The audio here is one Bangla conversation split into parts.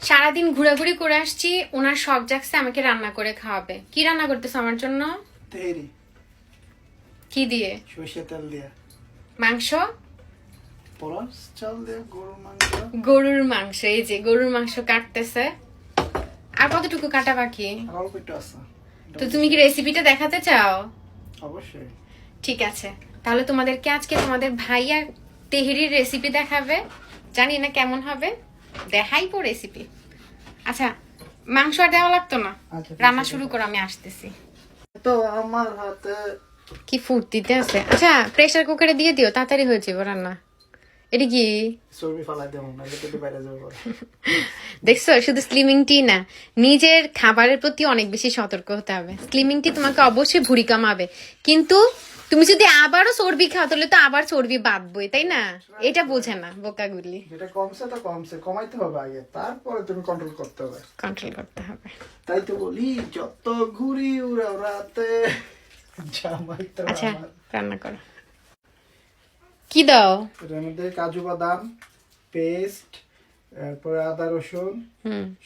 সারাদিন ঘোরাঘুরি করে আসছি, ওনার শখ জাগছে আমাকে রান্না করে খাওয়াবে। কি রান্না করতেছ আমার জন্য? তেহেরি। কি দিয়ে? সরষে তেল দিয়ে। মাংস? পোলাও চাল দিয়ে গরুর মাংস। গরুর মাংস। এই যে গরুর মাংস কাটতেছে। আর কতটুকু কাটা বাকি? আর অল্প একটু আছে। তো তুমি কি রেসিপিটা দেখাতে চাও? অবশ্যই। ঠিক আছে, তাহলে তোমাদেরকে আজকে তোমাদের ভাইয়া তেহেরির রেসিপি দেখাবে। জানি না কেমন হবে, দেখাইবো রেসিপি। আচ্ছা, মাংস আর দেওয়া লাগতো না, আচ্ছা, রান্না শুরু করো, আমি আসতেছি। তো আমার হাতে কি ফুর্তিতে আছে। আচ্ছা, প্রেসার কুকারে দিয়ে দিও, তাড়াতাড়ি হয়ে যাবে রান্না। এটা কি চর্বি ফালাই দেবো না, এটা বাইরে যাবে পরে। দেখছো, শুধু স্লিমিং টি না, নিজের খাবারের প্রতি অনেক বেশি সতর্ক হতে হবে। স্লিমিং টি তোমাকে অবশ্যই ভুঁড়ি কমাবে, কিন্তু তুমি যদি আবারও চর্বি খাও তাহলে তো আবার চর্বি বাঁধবই, তাই না? এটা বোঝে না বোকাগুলি। যেটা কমছে তো কমছে, কমাইতে হবে আগে, তারপরে তুমি কন্ট্রোল করতে হবে। কন্ট্রোল করতে হবে। তাই তো বলি, যত ঘুরি উড়াও রাতে জামাই তো আচ্ছা, আমার। রান্না করো। কি দাও? এটার মধ্যে কাজু বাদাম পেস্ট, তারপরে আদা রসুন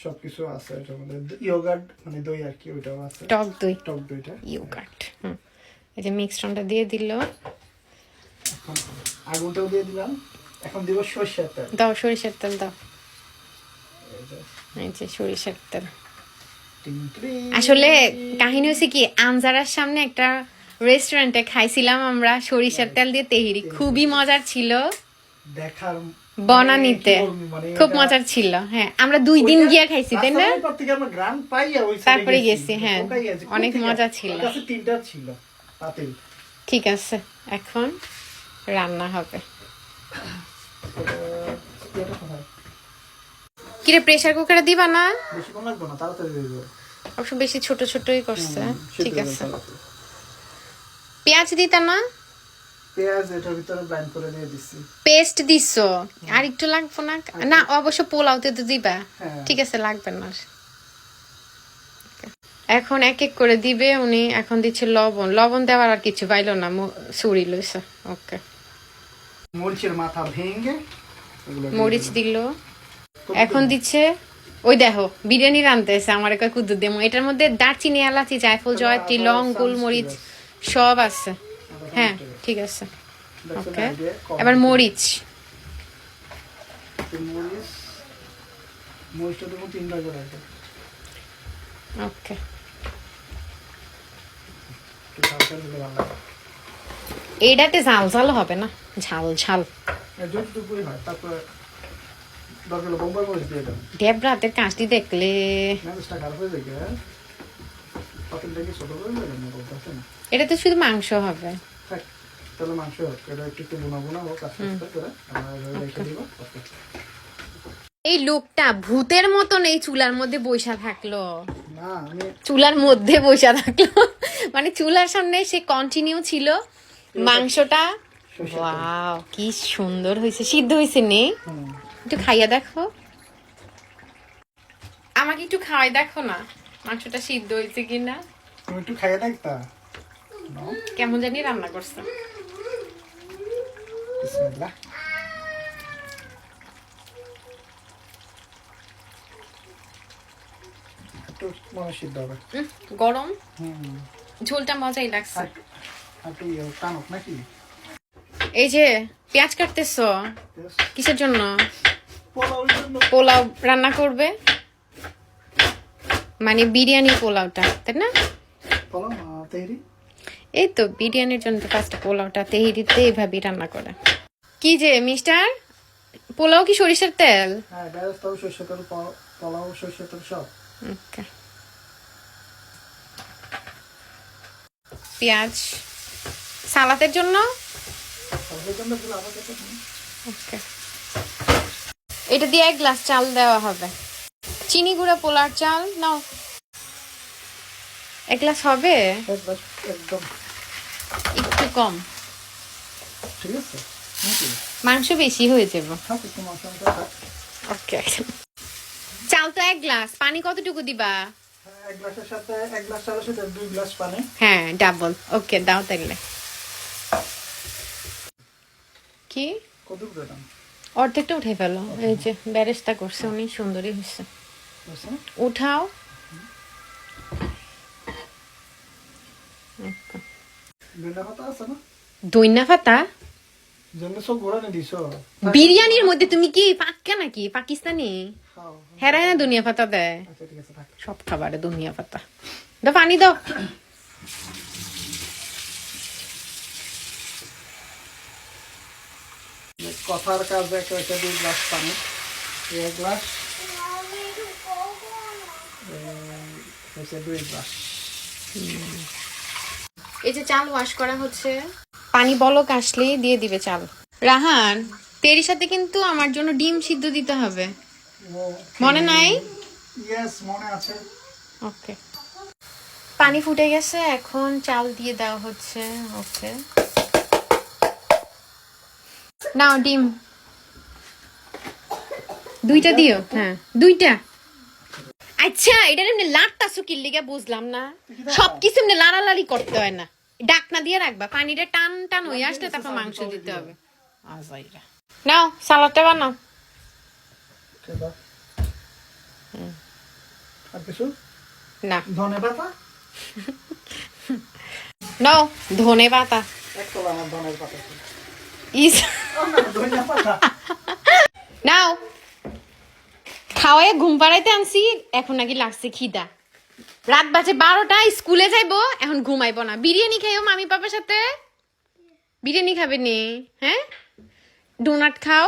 সবকিছু আছে। এটার মধ্যে ইয়োগার্ট মানে দই আর কি, ওইটাও আছে। টক দই, টক দইটা, ইয়োগার্ট। এই যে মিক্সডটা দিয়ে দিল। এখন আগুনটাও দিয়ে দিলাম। এখন দিব সরষের তেল। দাও সরিষার তেল দাও। এই যে, এই যে সরিষার তেল। টিং টিং। আসলে কাহিনী হচ্ছে কি, আনজারার সামনে একটা রেস্টুরেন্টে খাইছিলাম আমরা সরিষার তেল দিয়ে তেহেরি, খুবই মজার ছিল। দেখার বনানীতে খুব মজার ছিল। হ্যাঁ, আমরা 2 দিন গিয়া খাইছি, তাই না? তারপরে গেছি, হ্যাঁ, অনেক মজা ছিল। তিনটা ছিল পাতিল। ঠিক আছে, এখন রান্না হবে। কিরে, প্রেসার কুকারে দিবা না? বেশিক্ষণ লাগবে না, তাড়াতাড়ি হয়ে যাবে। অবশ্য বেশি ছোট ছোটই করছে। ঠিক সেটাই আছে, তাড়াতাড়ি। পেঁয়াজ দিতা না? পেঁয়াজ এটার ভিতরে ব্লেন্ড করে দিয়ে দিচ্ছি। পেস্ট দিছো, আর একটু লাগবে না? না, অবশ্য পোলাওতে তো দিবা। হ্যাঁ। ঠিক আছে, লাগবে না। এখন এক এক করে দিবে উনি। এখন দিচ্ছে লবণ। লবণ দেওয়ার আর কিছু পাইলো না, ছুরি লইছে। ওকে, মরিচের মাথা ভেঙে মরিচ দিল। এখন দিচ্ছে, ওই দেখো বিরিয়ানি রান্তেছে আমার কয় কুদ্দুর দেমো। এটার মধ্যে দারচিনি, এলাচি, জায়ফল, জয়ত্রী, লং, গোলমরিচ সব আছে। হ্যাঁ, ঠিক আছে। ওকে, এবার মরিচ। মরিচটা দেবো 3 ভাগ করে। ওকে, একটু ঝাল দিলে ভালো লাগে। এইটাতে ঝাল ঝাল হবে না, ঝাল ঝাল। যতটুকুই হয়, তারপরে দরকার হলে বোম্বাই মরিচ দিয়ে দেবেন। দেবরাতের কাঁচটি দেখলে মেজাজটা খারাপ হয়ে যায়। পাতিলটাকে ছোট করে দেবেন না, বলতে না। এটা তো শুধু মাংস হবে। থাক, তাহলে মাংস হোক, এটা একটু বোনা বোনা হোক, আস্তে আস্তে করে আমরা রেখে দিব। এই লোকটা ভূতের মতন এই চুলার মধ্যে বসে থাকলো। না, আমি চুলার মধ্যে বসে থাকলো, মানে চুলার সামনে সে কন্টিনিউ ছিল। মাংসটা ওয়াও, কি সুন্দর হয়েছে, সিদ্ধ হয়েছে নে। একটু খাইয়া দেখো, আমাকে একটু খাওয়াই দেখো না, মাংসটা সিদ্ধ হয়েছে কিনা। তুমি একটু খাইয়ে দেখতা। কেমন জানি রান্না করছে। বিসমিল্লাহ। একটু মনে সিদ্ধ হবে। গরম, হুম, ঝোলটা মজাই লাগছে। একটু টানুক নাকি? এই যে পেঁয়াজ কাটতেছো কিসের জন্য? পোলাওর জন্য। পোলাও রান্না করবে, মানে বিরিয়ানি পোলাওটা, তাই না? পোলাও না তেহরি। এই তো বিরিয়ানির জন্য তো ফার্স্ট পোলাওটা তেহেরিতে এইভাবেই রান্না করে। কি যে মিস্টার, পোলাও কি সরিষার তেল? হ্যাঁ, বেরেস্তাও সরষের তেল, পোলাও সরষের তেল সব। ওকে, পেঁয়াজ সালাতের জন্য। সবের জন্য দিলে আমার কাছে নেই। ওকে, এটা দিয়ে 1 গ্লাস চাল দেওয়া হবে। চিনি গুঁড়া পোলার চাল নাও, 1 গ্লাস হবে, একদম একটু কম। ঠিক আছে নাকি? মাংস বেশি হয়ে যাবে। থাক, একটু মশলা থাক। ওকে, চাল তো 1 গ্লাস, পানি কতটুকু দিবা? হ্যাঁ, 1 গ্লাসের সাথে 1 গ্লাস চালের সাথে 2 গ্লাস পানি। হ্যাঁ, ডাবল। ওকে, দাও তাইলে। কি কত দিলাম? অর্ধেকটা উঠে ফেলো। এই যে বেরেস্তা করছে উনি, সুন্দরই হয়েছে। বুঝছো? উঠাও। ধনিয়া পাতা আছে না? দইনা পাতা জন্য সব ঘোরানো দিছো। বিরিয়ানির মধ্যে তুমি কি পাক্কা নাকি পাকিস্তানি? খাও। হেরাই না ধনিয়া পাতা দেয় আচ্ছা ঠিক আছে থাক। সব খাবারে ধনিয়া পাতা। দাও পানি দাও। কথার কাজে একটা 2 গ্লাস পানি, 1 গ্লাস, 2 গ্লাস। এই যে চাল ওয়াশ করা হচ্ছে, পানি বলক আসলেই দিয়ে দিবে চাল। রাহান, তেরির সাথে কিন্তু আমার জন্য ডিম সিদ্ধ দিতে হবে, মনে নাই? ইয়েস মনে আছে। ওকে, পানি ফুটে গেছে, এখন চাল দিয়ে দেওয়া হচ্ছে। ওকে, নাও ডিম 2টা দিও। হ্যাঁ 2টা। আচ্ছা, এটা এমনি লাড়তাছো কি লিগা বুঝলাম না। সবকিছু এমনি লাড়ালাড়ি করতে হয় না, ডাকনা দিয়ে রাখবা, পানিটা টান টান হয়ে আসলে তারপর মাংস দিতে হবে। আজাইরা, নাও সালাদটা বানাও। আর কিছু না, ধনে পাতা, নাও ধনে পাতা। এক তোলা আমার ধনের পাতা ছিল। ইস, ধনিয়া পাতা নাও খাওয়াই ঘুম পাড়াইতে আনছি, এখন নাকি লাগছে খিদা। রাত বাজে 12টা, স্কুলে যাইবো, এখন ঘুমাইবো না। বিরিয়ানি খাইও মামি পাপার সাথে, বিরিয়ানি খাবে নি? হ্যাঁ, ডোনাট খাও।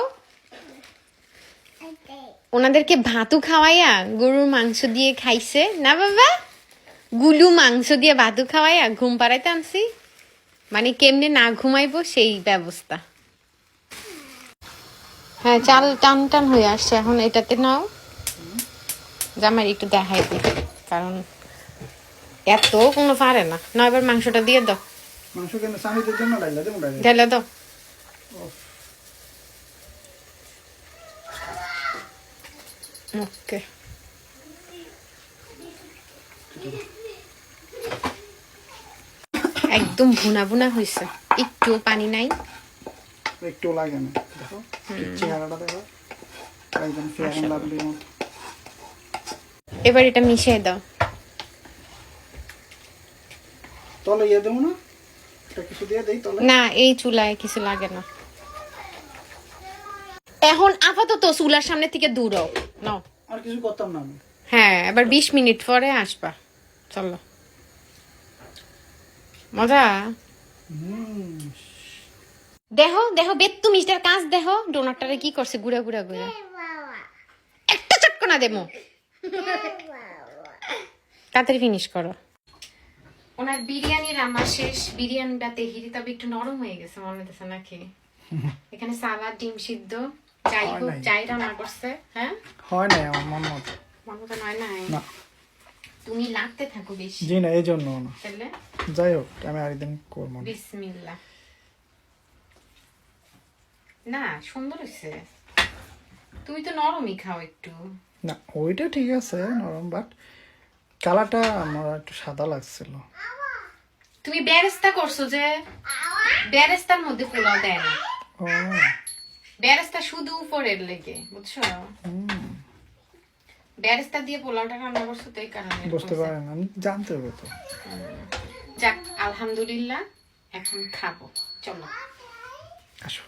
ওনাদেরকে ভাতু খাওয়াইয়া গরুর মাংস দিয়ে খাইছে না বাবা, গুলু মাংস দিয়ে ভাতু খাওয়াইয়া ঘুম পাড়াইতে আনছি, মানে কেমনে না ঘুমাইবো সেই ব্যবস্থা। হ্যাঁ, চাল টান টান হয়ে আসছে, এখন এটাতে নাও। জামাই একটু দেখাই দিই, কারণ এত কোনো পারে না। না, এবার মাংসটা দিয়ে দাও। মাংস কেন স্বামীদের জন্য লাগলে দেবো ডাইরেক্ট। ঢেলে দাও। ওকে, একদম ভুনা ভুনা হয়েছে, একটু পানি নাই। একটু লাগে না, দেখো চেহারাটা দেখো একদম ফেয়ার এন্ড লাভলি মতো। এবার এটা মিশিয়ে দাও। তলে ইয়ে দেবো না, এটা কিছু দিয়ে দেই তলে। না, এই চুলায় কিছু লাগে না। এখন আপাতত চুলার সামনে থেকে দূর হও, নাও। আর কিছু করতাম না আমি। হ্যাঁ, এবার 20 মিনিট পরে আসবা। চলো, মজা। দেখো দেখো বেত্তু মিস্টার কাজ দেখো, ডোনাটটারে কি করছে, গুড়া গুড়া গুড়া। একটা চটকনা দেবো, তাড়াতাড়ি ফিনিশ করো। ওনার বিরিয়ানি রান্না শেষ, বিরিয়ানিটা তেহিরি তবে একটু নরম হয়ে গেছে মনে হচ্ছে নাকি। এখানে সালাদ, ডিম সিদ্ধ, চাই হোক চাই রান্না করছে। হ্যাঁ, হয় না আমার মন মতো। মনে তো নয় নাই, না তুমি লাগতে থাকো বেশি। জি না, এই জন্য না। তাহলে যাই হোক, আমি আরেকদিন করবো। বিসমিল্লাহ। না, সুন্দর হয়েছে। তুমি তো নরমই খাও একটু। না ওইটা ঠিক আছে নরম, বাট কালারটা আমার একটু সাদা লাগছিল। তুমি বেরেস্তা করছো যে, বেরেস্তার মধ্যে পোলাও দেয় না, ও বেরেস্তা শুধু উপরের লেগে, বুঝছো? বেরেস্তা দিয়ে পোলাওটা রান্না করছো তো এই কারণে বুঝতে পারেন, আমি জানতে হবে তো। যাক, আলহামদুলিল্লাহ, এখন খাবো। চলো আসো।